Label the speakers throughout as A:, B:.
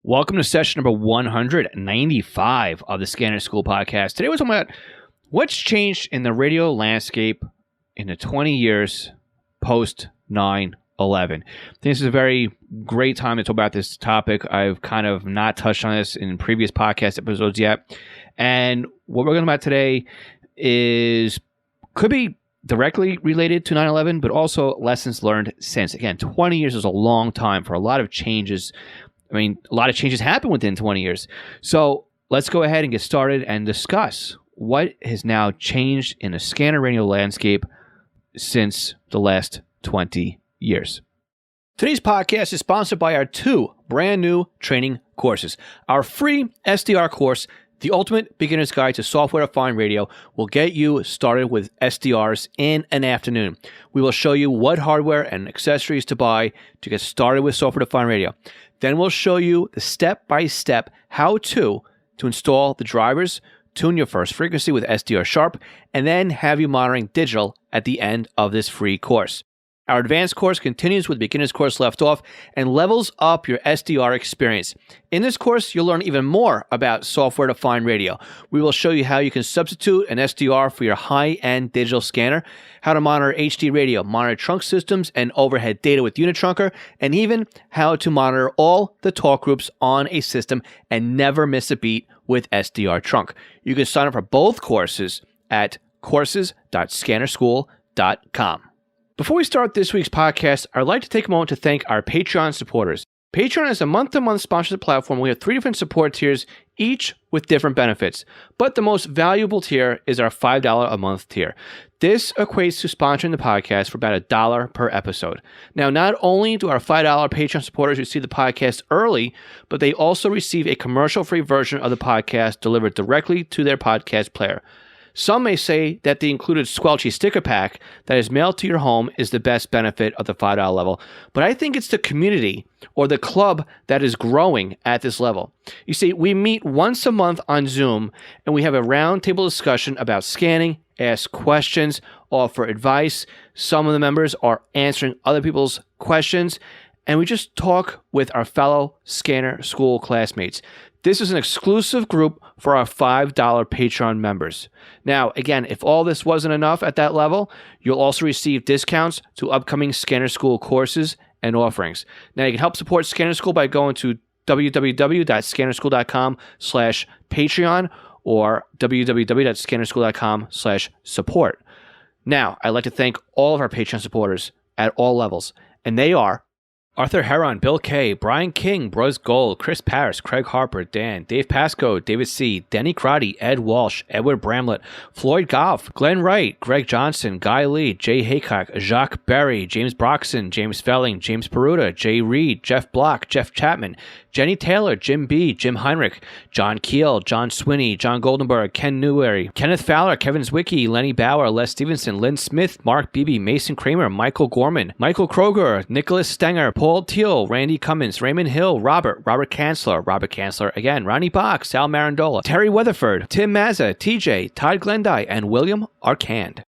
A: Welcome to session number 195 of the Scanner School podcast. Today we're talking about what's changed in the radio landscape in the 20 years post 9/11. I think this is a very great time to talk about this topic. I've kind of not touched on this in previous podcast episodes yet. And what we're going to talk about today could be directly related to 9/11, but also lessons learned since. Again, 20 years is a long time for a lot of changes. I mean, a lot of changes happen within 20 years. So let's go ahead and get started and discuss what has now changed in the scanner radio landscape since the last 20 years. Today's podcast is sponsored by our two brand new training courses. Our free SDR course, The Ultimate Beginner's Guide to Software-Defined Radio, will get you started with SDRs in an afternoon. We will show you what hardware and accessories to buy to get started with software-defined radio. Then we'll show you the step-by-step how-to install the drivers, tune your first frequency with SDR Sharp, and then have you monitoring digital at the end of this free course. Our advanced course continues with beginner's course left off and levels up your SDR experience. In this course, you'll learn even more about software-defined radio. We will show you how you can substitute an SDR for your high-end digital scanner, how to monitor HD radio, monitor trunk systems and overhead data with Unitrunker, and even how to monitor all the talk groups on a system and never miss a beat with SDR Trunk. You can sign up for both courses at courses.scannerschool.com. Before we start this week's podcast, I'd like to take a moment to thank our Patreon supporters. Patreon is a month-to-month sponsorship platform. We have 3 different support tiers, each with different benefits. But the most valuable tier is our $5 a month tier. This equates to sponsoring the podcast for about $1 per episode. Now, not only do our $5 Patreon supporters receive the podcast early, but they also receive a commercial-free version of the podcast delivered directly to their podcast player. Some may say that the included squelchy sticker pack that is mailed to your home is the best benefit of the $5 level, but I think it's the community or the club that is growing at this level. You see, we meet once a month on Zoom and we have a roundtable discussion about scanning, ask questions, offer advice. Some of the members are answering other people's questions, and we just talk with our fellow Scanner School classmates. This is an exclusive group for our $5 Patreon members. Now, again, if all this wasn't enough at that level, you'll also receive discounts to upcoming Scanner School courses and offerings. Now, you can help support Scanner School by going to www.scannerschool.com/Patreon or www.scannerschool.com/support. Now, I'd like to thank all of our Patreon supporters at all levels, and they are Arthur Heron, Bill K., Brian King, Bruz Gold, Chris Paris, Craig Harper, Dan, Dave Pasco, David C., Denny Crotty, Ed Walsh, Edward Bramlett, Floyd Goff, Glenn Wright, Greg Johnson, Guy Lee, Jay Haycock, Jacques Berry, James Broxson, James Felling, James Peruta, Jay Reed, Jeff Block, Jeff Chapman, Jenny Taylor, Jim B., Jim Heinrich, John Keel, John Swinney, John Goldenberg, Ken Newberry, Kenneth Fowler, Kevin Zwicky, Lenny Bauer, Les Stevenson, Lynn Smith, Mark Beebe, Mason Kramer, Michael Gorman, Michael Kroger, Nicholas Stenger, Paul Teal, Randy Cummins, Raymond Hill, Robert Kanzler again, Ronnie Bach, Sal Marandola, Terry Weatherford, Tim Mazza, TJ, Todd Glendy, and William Arcand.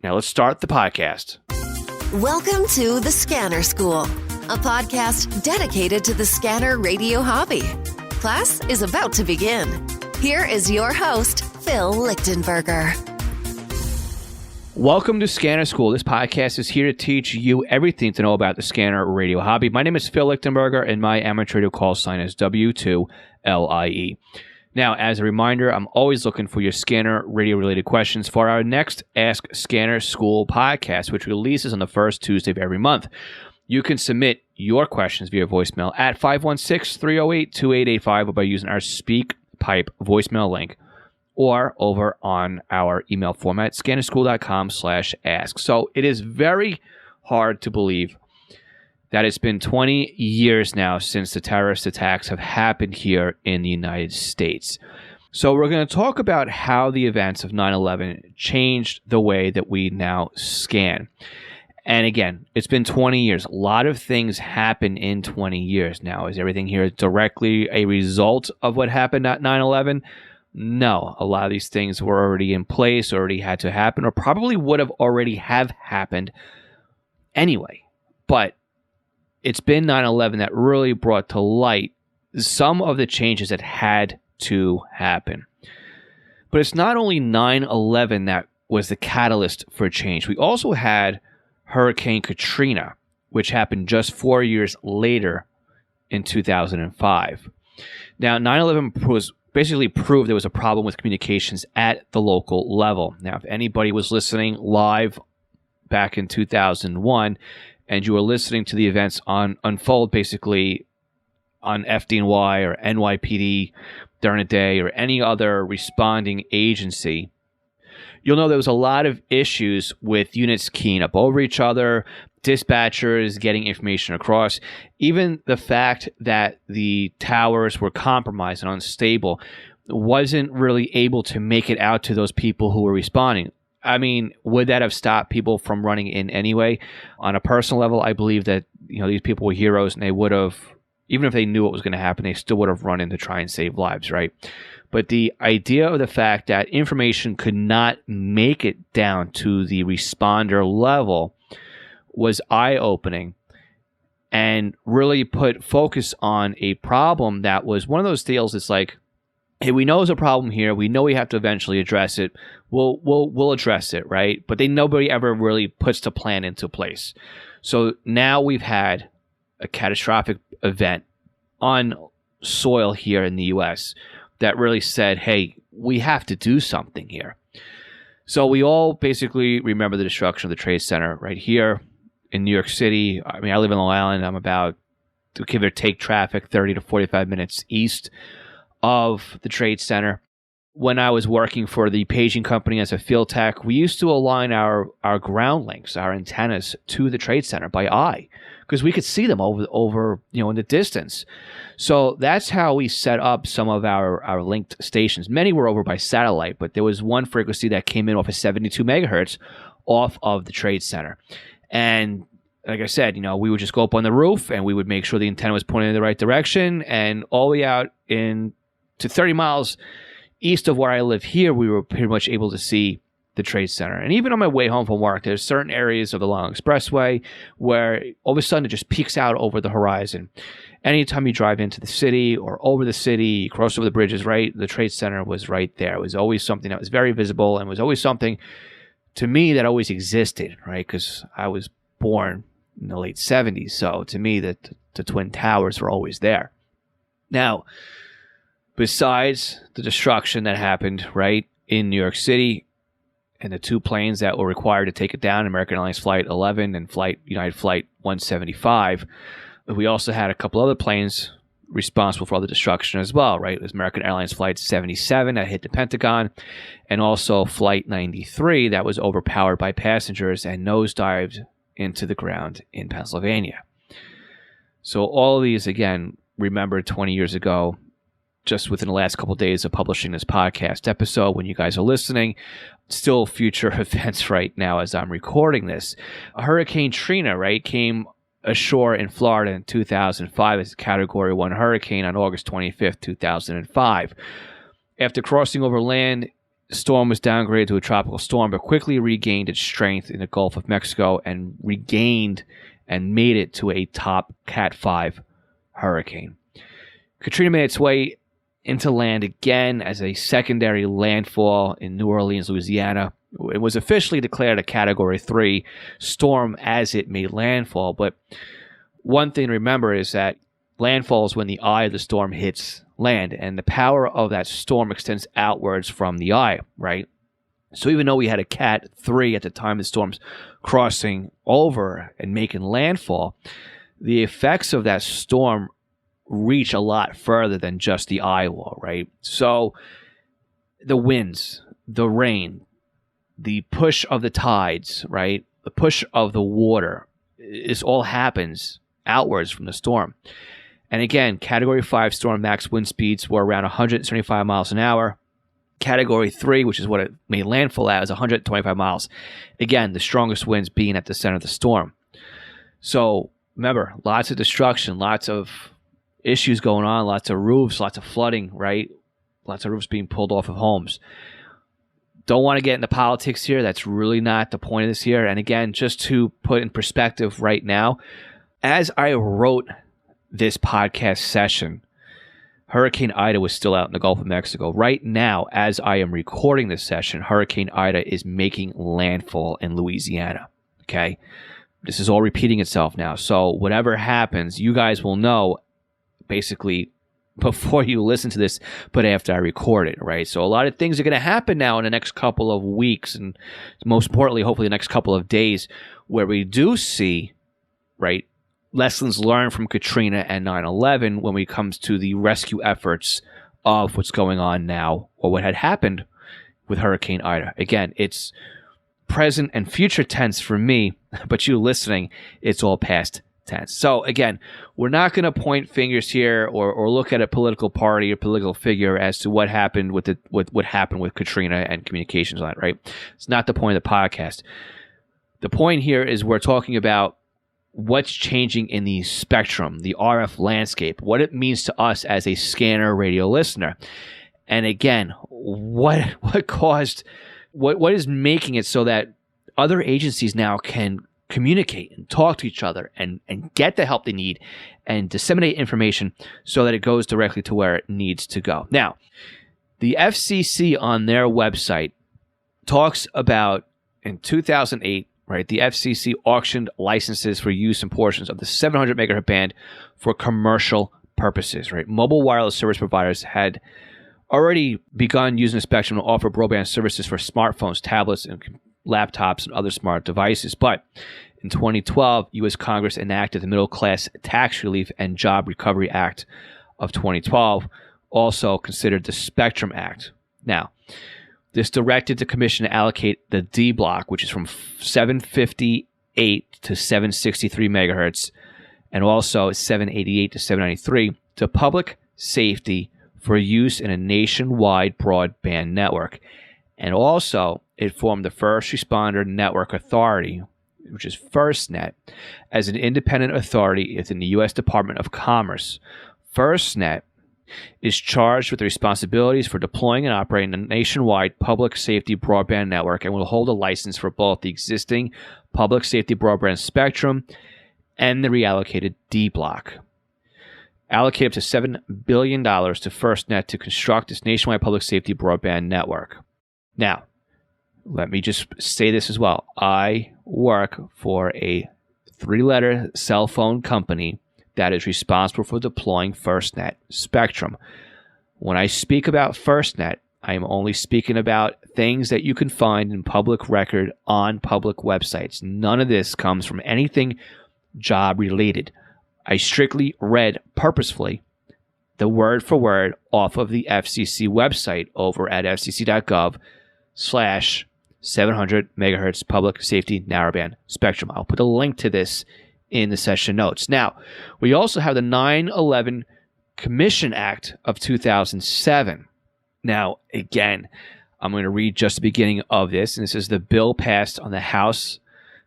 A: Now let's start the podcast.
B: Welcome to The Scanner School, a podcast dedicated to the scanner radio hobby. Class is about to begin. Here is your host, Phil Lichtenberger.
A: Welcome to Scanner School. This podcast is here to teach you everything to know about the scanner radio hobby. My name is Phil Lichtenberger, and my amateur radio call sign is W2LIE. Now, as a reminder, I'm always looking for your scanner radio-related questions for our next Ask Scanner School podcast, which releases on the first Tuesday of every month. You can submit your questions via voicemail at 516-308-2885 or by using our SpeakPipe voicemail link, or over on our email format, scannerschool.com/ask. So it is very hard to believe that it's been 20 years now since the terrorist attacks have happened here in the United States. So we're going to talk about how the events of 9/11 changed the way that we now scan. And again, it's been 20 years. A lot of things happen in 20 years now. Is everything here directly a result of what happened at 9/11? No. A lot of these things were already in place, already had to happen, or probably would have already have happened anyway. But it's been 9/11 that really brought to light some of the changes that had to happen. But it's not only 9/11 that was the catalyst for change. We also had Hurricane Katrina, which happened just 4 years later in 2005. Now, 9/11 was basically proved there was a problem with communications at the local level. Now, if anybody was listening live back in 2001 and you were listening to the events unfold basically on FDNY or NYPD during the day or any other responding agency, you'll know there was a lot of issues with units keying up over each other, dispatchers getting information across, even the fact that the towers were compromised and unstable wasn't really able to make it out to those people who were responding. I mean, would that have stopped people from running in anyway? On a personal level, I believe that these people were heroes, and they would have, even if they knew what was going to happen, they still would have run in to try and save lives, right? But the idea of the fact that information could not make it down to the responder level was eye-opening and really put focus on a problem that was one of those deals that's like, hey, we know there's a problem here. We know we have to eventually address it. We'll address it, right? But nobody ever really puts the plan into place. So now we've had a catastrophic event on soil here in the U.S. that really said, hey, we have to do something here. So we all basically remember the destruction of the Trade Center right here in New York City. I mean, I live in Long Island. I'm about, to give or take traffic, 30 to 45 minutes east of the Trade Center. When I was working for the paging company as a field tech, we used to align our ground links, our antennas, to the Trade Center by eye because we could see them over in the distance. So that's how we set up some of our linked stations. Many were over by satellite, but there was one frequency that came in off of 72 megahertz off of the Trade Center. And like I said, we would just go up on the roof and we would make sure the antenna was pointing in the right direction. And all the way out to 30 miles east of where I live here, we were pretty much able to see the Trade Center. And even on my way home from work, there's certain areas of the Long Expressway where all of a sudden it just peeks out over the horizon. Anytime you drive into the city or over the city, you cross over the bridges, right? The Trade Center was right there. It was always something that was very visible and was always something to me that always existed, right? Because I was born in the late 70s. So to me, the Twin Towers were always there. Now, besides the destruction that happened right in New York City and the two planes that were required to take it down, American Airlines Flight 11 and United Flight 175, we also had a couple other planes responsible for all the destruction as well, right? It was American Airlines Flight 77 that hit the Pentagon, and also Flight 93 that was overpowered by passengers and nosedived into the ground in Pennsylvania. So all of these, again, remembered 20 years ago, just within the last couple of days of publishing this podcast episode when you guys are listening. Still future events right now as I'm recording this. Hurricane Katrina, right, came ashore in Florida in 2005 as a Category 1 hurricane on August 25th, 2005. After crossing over land, the storm was downgraded to a tropical storm, but quickly regained its strength in the Gulf of Mexico and regained and made it to a top Cat 5 hurricane. Katrina made its way into land again as a secondary landfall in New Orleans, Louisiana. It was officially declared a Category 3 storm as it made landfall, but one thing to remember is that landfall is when the eye of the storm hits land, and the power of that storm extends outwards from the eye, right? So even though we had a Cat 3 at the time the storm's crossing over and making landfall, the effects of that storm reach a lot further than just the eye wall, right? So the winds, the rain, the push of the tides, right? The push of the water, this all happens outwards from the storm. And again, Category 5 storm max wind speeds were around 175 miles an hour. Category 3, which is what it made landfall at, is 125 miles. Again, the strongest winds being at the center of the storm. So remember, lots of destruction, lots of issues going on, lots of roofs, lots of flooding, right? Lots of roofs being pulled off of homes. Don't want to get into politics here. That's really not the point of this here. And again, just to put in perspective right now, as I wrote this podcast session, Hurricane Ida was still out in the Gulf of Mexico. Right now, as I am recording this session, Hurricane Ida is making landfall in Louisiana. Okay? This is all repeating itself now. So whatever happens, you guys will know basically before you listen to this, but after I record it, right? So a lot of things are going to happen now in the next couple of weeks, and most importantly, hopefully the next couple of days, where we do see, right, lessons learned from Katrina and 9/11 when it comes to the rescue efforts of what's going on now, or what had happened with Hurricane Ida. Again, it's present and future tense for me, but you listening, it's all past tense. So again, we're not going to point fingers here or look at a political party or political figure as to what happened with what happened with Katrina and communications on it, right? It's not the point of the podcast. The point here is we're talking about what's changing in the spectrum, the RF landscape, what it means to us as a scanner radio listener. And again, what is making it so that other agencies now can communicate and talk to each other and get the help they need and disseminate information so that it goes directly to where it needs to go. Now, the FCC on their website talks about in 2008, right, the FCC auctioned licenses for use in portions of the 700 megahertz band for commercial purposes, right? Mobile wireless service providers had already begun using the spectrum to offer broadband services for smartphones, tablets, and laptops and other smart devices. But in 2012, U.S. Congress enacted the Middle Class Tax Relief and Job Recovery Act of 2012, also considered the Spectrum Act. Now, this directed the commission to allocate the D block, which is from 758 to 763 megahertz, and also 788 to 793, to public safety for use in a nationwide broadband network. And also, it formed the First Responder Network Authority, which is FirstNet, as an independent authority within the U.S. Department of Commerce. FirstNet is charged with the responsibilities for deploying and operating a nationwide public safety broadband network and will hold a license for both the existing public safety broadband spectrum and the reallocated D block. Allocate up to $7 billion to FirstNet to construct this nationwide public safety broadband network. Now, let me just say this as well. I work for a 3-letter cell phone company that is responsible for deploying FirstNet spectrum. When I speak about FirstNet, I am only speaking about things that you can find in public record on public websites. None of this comes from anything job related. I strictly read purposefully the word for word off of the FCC website over at fcc.gov/700 megahertz public safety narrowband spectrum. I'll put a link to this in the session notes. Now, we also have the 9/11 Commission Act of 2007. Now, again, I'm going to read just the beginning of this, and this is the bill passed on the House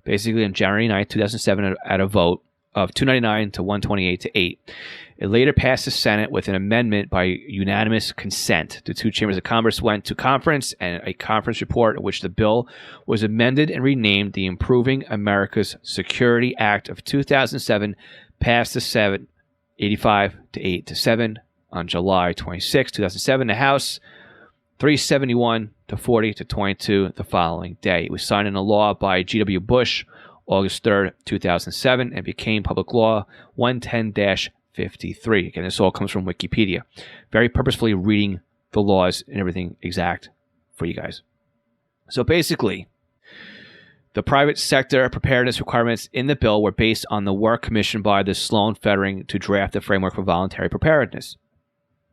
A: basically on January 9th, 2007 at a vote of 299 to 128 to 8. It later passed the Senate with an amendment by unanimous consent. The two chambers of Congress went to conference, and a conference report in which the bill was amended and renamed the Improving America's Security Act of 2007 passed the Senate 85 to 8 to 7 on July 26, 2007. The House 371 to 40 to 22 the following day. It was signed into law by G.W. Bush August 3rd, 2007, and became Public Law 110-53. Again, this all comes from Wikipedia. Very purposefully reading the laws and everything exact for you guys. So basically, the private sector preparedness requirements in the bill were based on the work commissioned by the Sloan Fetering to draft the framework for voluntary preparedness.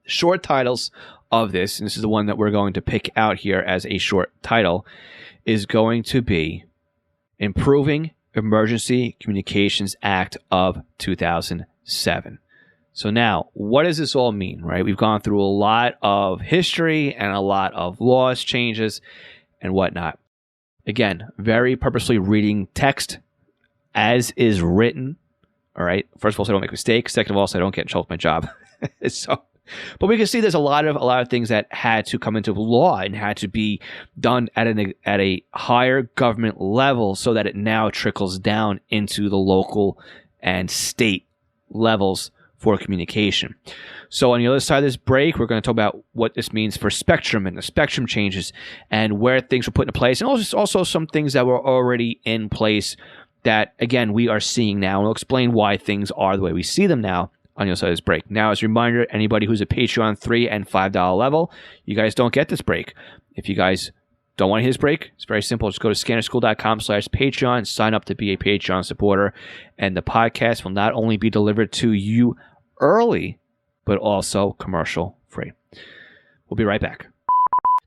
A: Short titles of this, and this is the one that we're going to pick out here as a short title, is going to be Improving Emergency Communications Act of 2007. So now, what does this all mean, right? We've gone through a lot of history and a lot of laws changes and whatnot. Again, very purposely reading text as is written. All right. First of all, so I don't make mistakes. Second of all, so I don't get in trouble with my job. But we can see there's a lot of things that had to come into law and had to be done at a higher government level so that it now trickles down into the local and state levels for communication. So on the other side of this break, we're going to talk about what this means for spectrum and the spectrum changes and where things were put into place, and also some things that were already in place that, again, we are seeing now. And we'll explain why things are the way we see them now on the other side of this break. Now, as a reminder, anybody who's a Patreon $3 and $5 level, you guys don't get this break. If you guys don't want to hear this break, it's very simple. Just go to scannerschool.com/Patreon, sign up to be a Patreon supporter, and the podcast will not only be delivered to you early, but also commercial free. We'll be right back.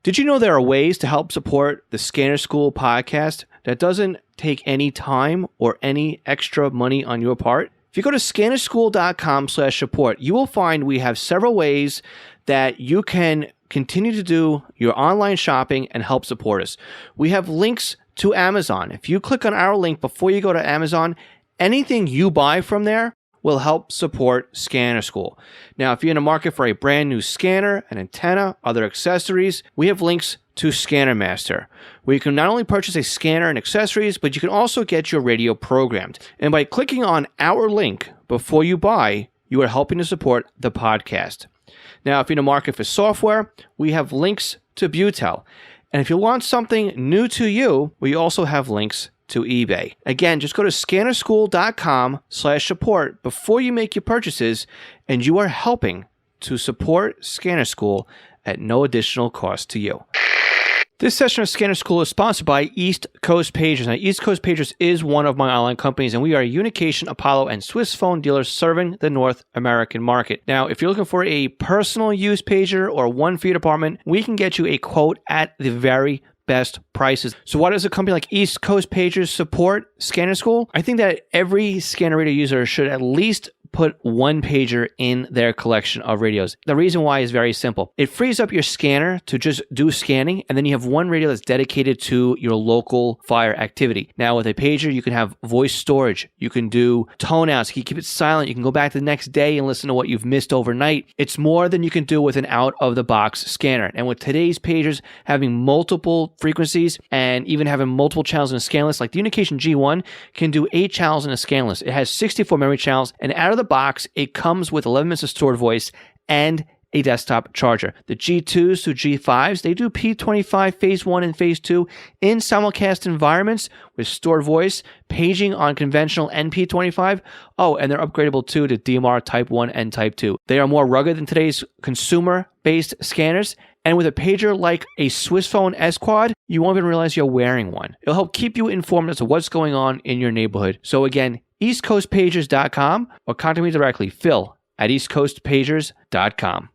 A: Did you know there are ways to help support the Scanner School podcast that doesn't take any time or any extra money on your part? If you go to scannerschool.com/support, you will find we have several ways that you can continue to do your online shopping and help support us. We have links to Amazon. If you click on our link before you go to Amazon, anything you buy from there will help support Scanner School. Now, if you're in the market for a brand new scanner, an antenna, other accessories, we have links to Scanner Master, where you can not only purchase a scanner and accessories, but you can also get your radio programmed. And by clicking on our link before you buy, you are helping to support the podcast. Now, if you're in the market for software, we have links to Butel. And if you want something new to you, we also have links to eBay. Again, just go to scannerschool.com/support before you make your purchases, and you are helping to support Scanner School at no additional cost to you. This session of Scanner School is sponsored by East Coast Pagers. Now, East Coast Pagers is one of my online companies, and we are Unication, Apollo, and Swiss phone dealers serving the North American market. Now, if you're looking for a personal use pager or one for your department, we can get you a quote at the very best prices. So why does a company like East Coast Pagers support Scanner School? I think that every scanner radio user should at least put one pager in their collection of radios. The reason why is very simple. It frees up your scanner to just do scanning, and then you have one radio that's dedicated to your local fire activity. Now, with a pager, you can have voice storage. You can do tone outs. You can keep it silent. You can go back the next day and listen to what you've missed overnight. It's more than you can do with an out-of-the-box scanner. And with today's pagers having multiple frequencies and even having multiple channels in a scan list, like the Unication G1 can do 8 channels in a scan list. It has 64 memory channels, and out of the box, it comes with 11 minutes of stored voice and a desktop charger. The G2s to G5s, they do P25 Phase 1 and Phase 2 in simulcast environments with stored voice, paging on conventional and P25. Oh, and they're upgradable too to DMR Type 1 and Type 2. They are more rugged than today's consumer-based scanners. And with a pager like a Swiss phone S-Quad, you won't even realize you're wearing one. It'll help keep you informed as to what's going on in your neighborhood. So again, eastcoastpagers.com or contact me directly, phil@eastcoastpagers.com.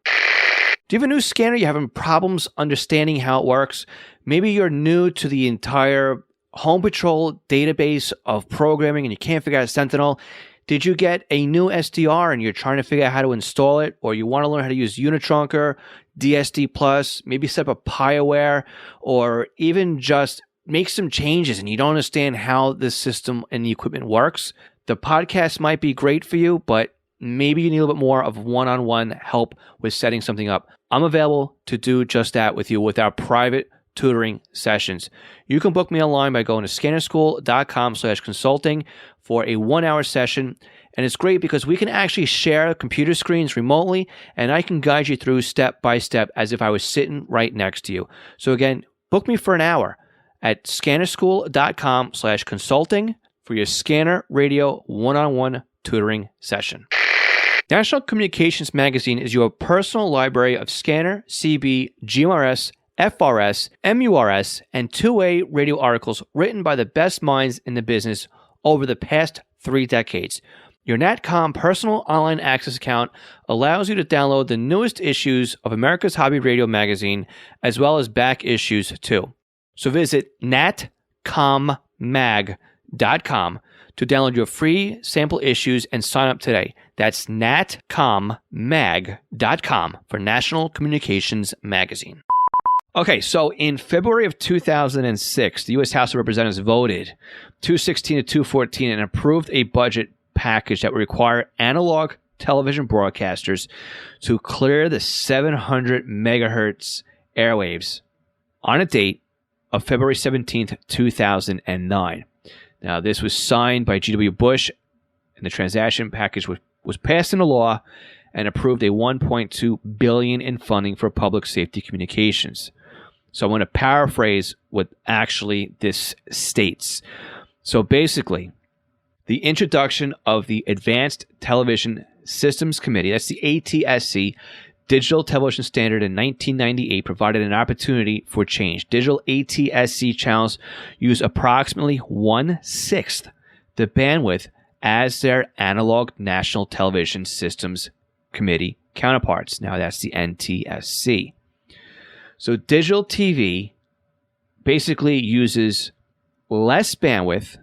A: Do you have a new scanner? You're having problems understanding how it works? Maybe you're new to the entire Home Patrol database of programming and you can't figure out Sentinel. Did you get a new SDR and you're trying to figure out how to install it? Or you want to learn how to use Unitrunker, DSD+, maybe set up a PieAware, or even just make some changes and you don't understand how the system and the equipment works? The podcast might be great for you, but maybe you need a little bit more of one-on-one help with setting something up. I'm available to do just that with you with our private tutoring sessions. You can book me online by going to scannerschool.com/consulting for a 1-hour session. And it's great because we can actually share computer screens remotely, and I can guide you through step by step as if I was sitting right next to you. So again, book me for an hour at scannerschool.com/consulting for your scanner radio one-on-one tutoring session. National Communications Magazine is your personal library of scanner, CB, GMRS, FRS, MURS, and two-way radio articles written by the best minds in the business over the past 3 decades. Your NatCom personal online access account allows you to download the newest issues of America's Hobby Radio magazine, as well as back issues too. So visit natcommag.com to download your free sample issues and sign up today. That's natcommag.com for National Communications Magazine. Okay, so in February of 2006, the U.S. House of Representatives voted 216 to 214 and approved a budget package that would require analog television broadcasters to clear the 700 megahertz airwaves on a date of February 17th, 2009. Now, this was signed by G.W. Bush, and the transaction package was was passed into law and approved a $1.2 billion in funding for public safety communications. So I'm going to paraphrase what actually this states. So basically, the introduction of the Advanced Television Systems Committee, that's the ATSC, Digital Television Standard in 1998, provided an opportunity for change. Digital ATSC channels use approximately 1/6 the bandwidth as their analog National Television Systems Committee counterparts. Now that's the NTSC. So digital TV basically uses less bandwidth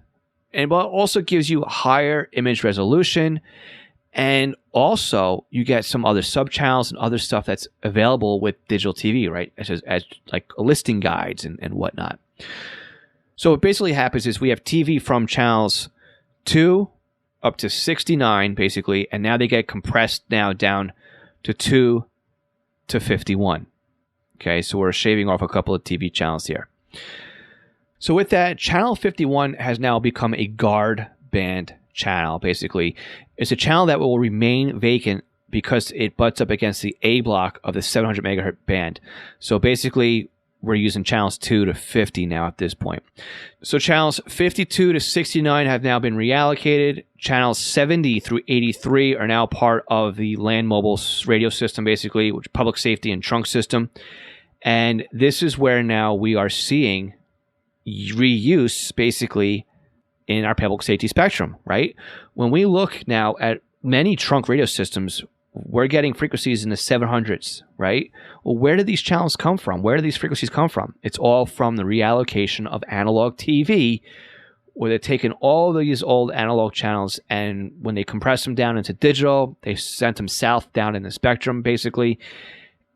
A: and also gives you higher image resolution, and also you get some other sub-channels and other stuff that's available with digital TV, right? As like listing guides and whatnot. So what basically happens is we have TV from channels 2 up to 69 basically, and now they get compressed now down to 2 to 51. Okay, so we're shaving off a couple of TV channels here. So with that, channel 51 has now become a guard band channel, basically. It's a channel that will remain vacant because it butts up against the A block of the 700 megahertz band. So basically, we're using channels 2 to 50 now at this point. So channels 52 to 69 have now been reallocated. Channels 70 through 83 are now part of the land mobile radio system, basically, which is public safety and trunk system. And this is where now we are seeing reuse, basically, in our public safety spectrum, right? When we look now at many trunk radio systems, we're getting frequencies in the 700s, right? Well, where do these channels come from? Where do these frequencies come from? It's all from the reallocation of analog TV, where they're taking all these old analog channels, and when they compress them down into digital, they sent them south down in the spectrum, basically,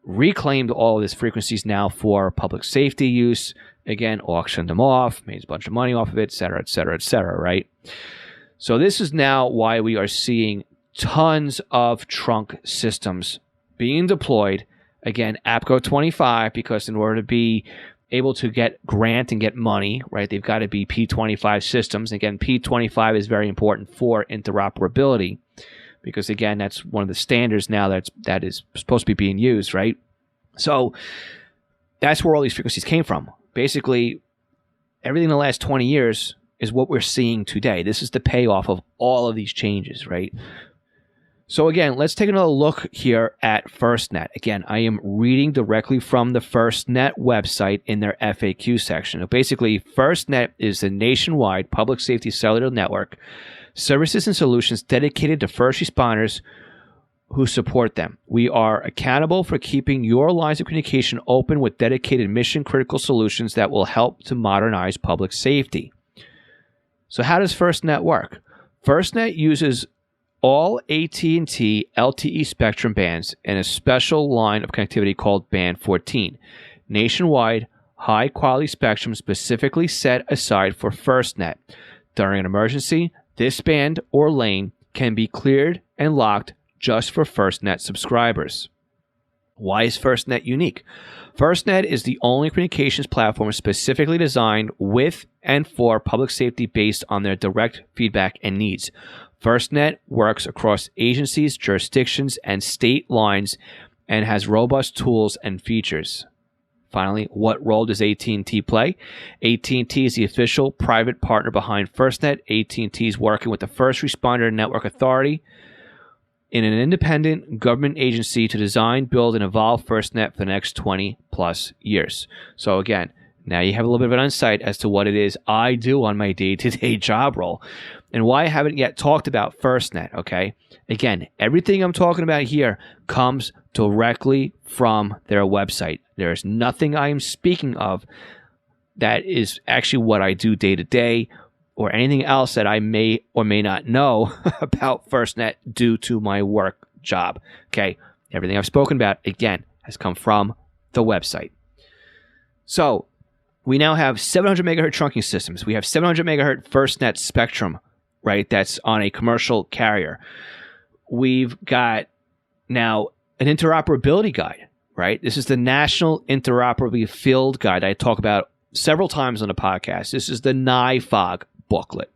A: reclaimed all of these frequencies now for public safety use, again, auctioned them off, made a bunch of money off of it, et cetera, right? So this is now why we are seeing tons of trunk systems being deployed. Again, APCO 25, because in order to be able to get grant and get money, right, they've got to be P25 systems. Again, P25 is very important for interoperability because, again, that's one of the standards now that is supposed to be being used, right? So that's where all these frequencies came from. Basically, everything in the last 20 years is what we're seeing today. This is the payoff of all of these changes, right? So again, let's take another look here at FirstNet. Again, I am reading directly from the FirstNet website in their FAQ section. So basically, FirstNet is the nationwide public safety cellular network, services and solutions dedicated to first responders who support them. We are accountable for keeping your lines of communication open with dedicated mission-critical solutions that will help to modernize public safety. So how does FirstNet work? FirstNet uses all AT&T LTE spectrum bands and a special line of connectivity called Band 14. Nationwide, high-quality spectrum specifically set aside for FirstNet. During an emergency, this band or lane can be cleared and locked just for FirstNet subscribers. Why is FirstNet unique? FirstNet is the only communications platform specifically designed with and for public safety based on their direct feedback and needs. FirstNet works across agencies, jurisdictions, and state lines and has robust tools and features. Finally, what role does AT&T play? AT&T is the official private partner behind FirstNet. AT&T is working with the First Responder Network Authority in an independent government agency to design, build, and evolve FirstNet for the next 20 plus years. So again, now you have a little bit of an insight as to what it is I do on my day-to-day job role and why I haven't yet talked about FirstNet, okay? Again, everything I'm talking about here comes directly from their website. There is nothing I am speaking of that is actually what I do day-to-day or anything else that I may or may not know about FirstNet due to my work job, okay? Everything I've spoken about, again, has come from the website. So we now have 700 megahertz trunking systems. We have 700 megahertz FirstNet spectrum, right? That's on a commercial carrier. We've got now an interoperability guide, right? This is the National Interoperability Field guide I talk about several times on the podcast. This is the NIFOG booklet.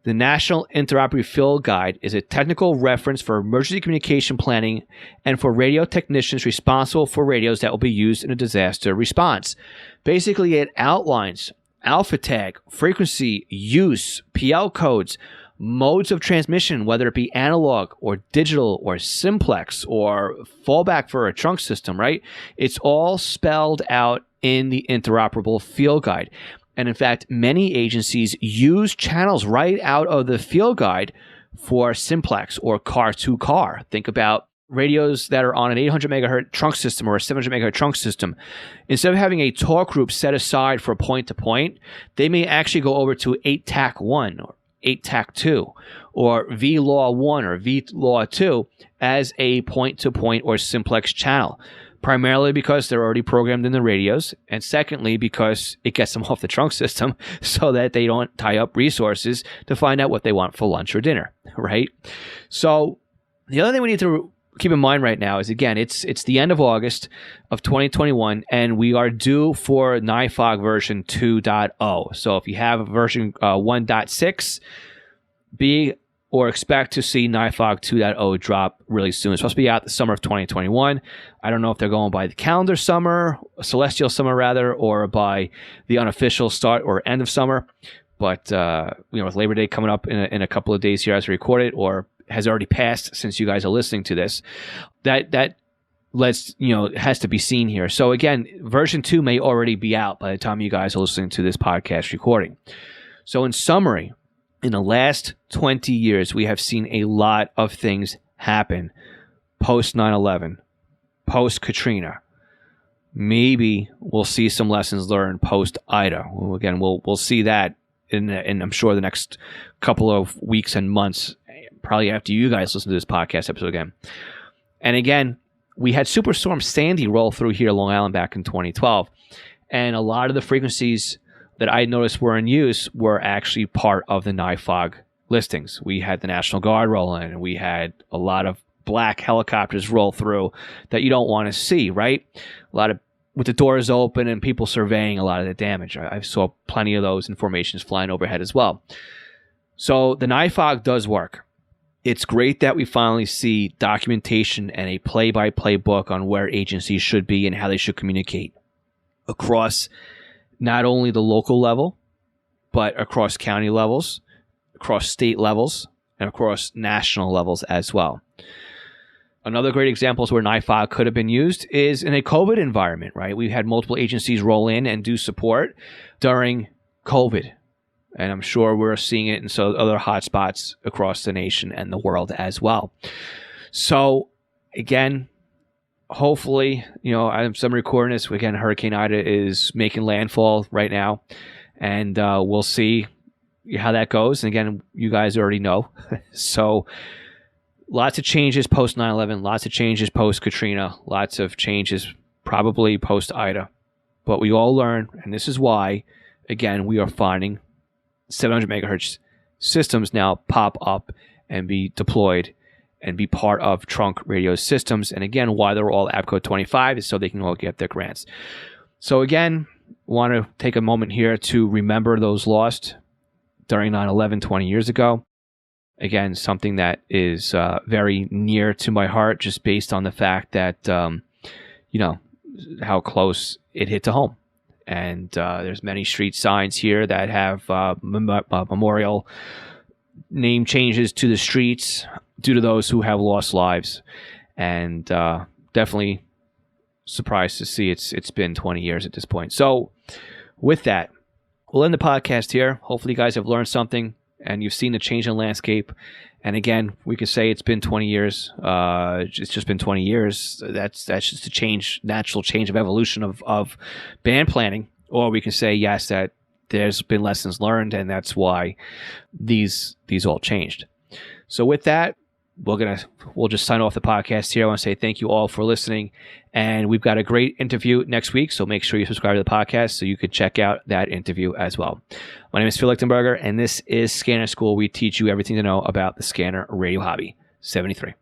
A: The National Interoperability Field Guide is a technical reference for emergency communication planning and for radio technicians responsible for radios that will be used in a disaster response. Basically, it outlines alpha tag, frequency, use, PL codes, modes of transmission, whether it be analog or digital or simplex or fallback for a trunk system, right? It's all spelled out in the Interoperable Field Guide. And in fact, many agencies use channels right out of the field guide for simplex or car-to-car. Think about radios that are on an 800 megahertz trunk system or a 700 megahertz trunk system. Instead of having a talk group set aside for point-to-point, they may actually go over to 8TAC1 or 8TAC2 or VLAW1 or VLAW2 as a point-to-point or simplex channel. Primarily because they're already programmed in the radios, and secondly because it gets them off the trunk system so that they don't tie up resources to find out what they want for lunch or dinner, right? So the other thing we need to keep in mind right now is, again, it's the end of August of 2021, and we are due for NIFOG version 2.0. So if you have version 1.6, be or expect to see NIFOG 2.0 drop really soon. It's supposed to be out the summer of 2021. I don't know if they're going by the calendar summer, celestial summer rather, or by the unofficial start or end of summer. But with Labor Day coming up in a couple of days here as we record it, or has already passed since you guys are listening to this, that has to be seen here. So again, version 2 may already be out by the time you guys are listening to this podcast recording. So in summary, in the last 20 years, we have seen a lot of things happen post 9/11, post Katrina. Maybe we'll see some lessons learned post Ida. Again, we'll see that in I'm sure the next couple of weeks and months, probably after you guys listen to this podcast episode again. And again, we had Superstorm Sandy roll through here Long Island back in 2012, and a lot of the frequencies that I noticed were in use were actually part of the NIFOG listings. We had the National Guard roll in, and we had a lot of black helicopters roll through that you don't want to see, right? A lot of with the doors open and people surveying a lot of the damage. I saw plenty of those informations flying overhead as well. So the NIFOG does work. It's great that we finally see documentation and a play-by-play book on where agencies should be and how they should communicate across not only the local level, but across county levels, across state levels, and across national levels as well. Another great example where NIFOG could have been used is in a COVID environment, right? We've had multiple agencies roll in and do support during COVID. And I'm sure we're seeing it in some other hotspots across the nation and the world as well. So again, hopefully, as I'm recording this, again, Hurricane Ida is making landfall right now, and we'll see how that goes. And again, you guys already know. So lots of changes post 9/11, lots of changes post Katrina, lots of changes probably post Ida. But we all learn, and this is why, again, we are finding 700 megahertz systems now pop up and be deployed and be part of trunk radio systems. And again, why they're all APCO 25 is so they can all get their grants. So again, want to take a moment here to remember those lost during 9/11 20 years ago. Again, something that is very near to my heart just based on the fact that, how close it hit to home. And there's many street signs here that have memorial name changes to the streets due to those who have lost lives. And definitely surprised to see it's been 20 years at this point. So with that, we'll end the podcast here. Hopefully you guys have learned something and you've seen the change in landscape. And again, we could say it's been 20 years. It's just been 20 years. That's just a change, natural change of evolution of band planning. Or we can say, yes, that there's been lessons learned, and that's why these all changed. So with that, we'll just sign off the podcast here. I want to say thank you all for listening, and we've got a great interview next week, so make sure you subscribe to the podcast so you could check out that interview as well. My name is Phil Lichtenberger, and this is Scanner School. We teach you everything to know about the scanner radio hobby. 73.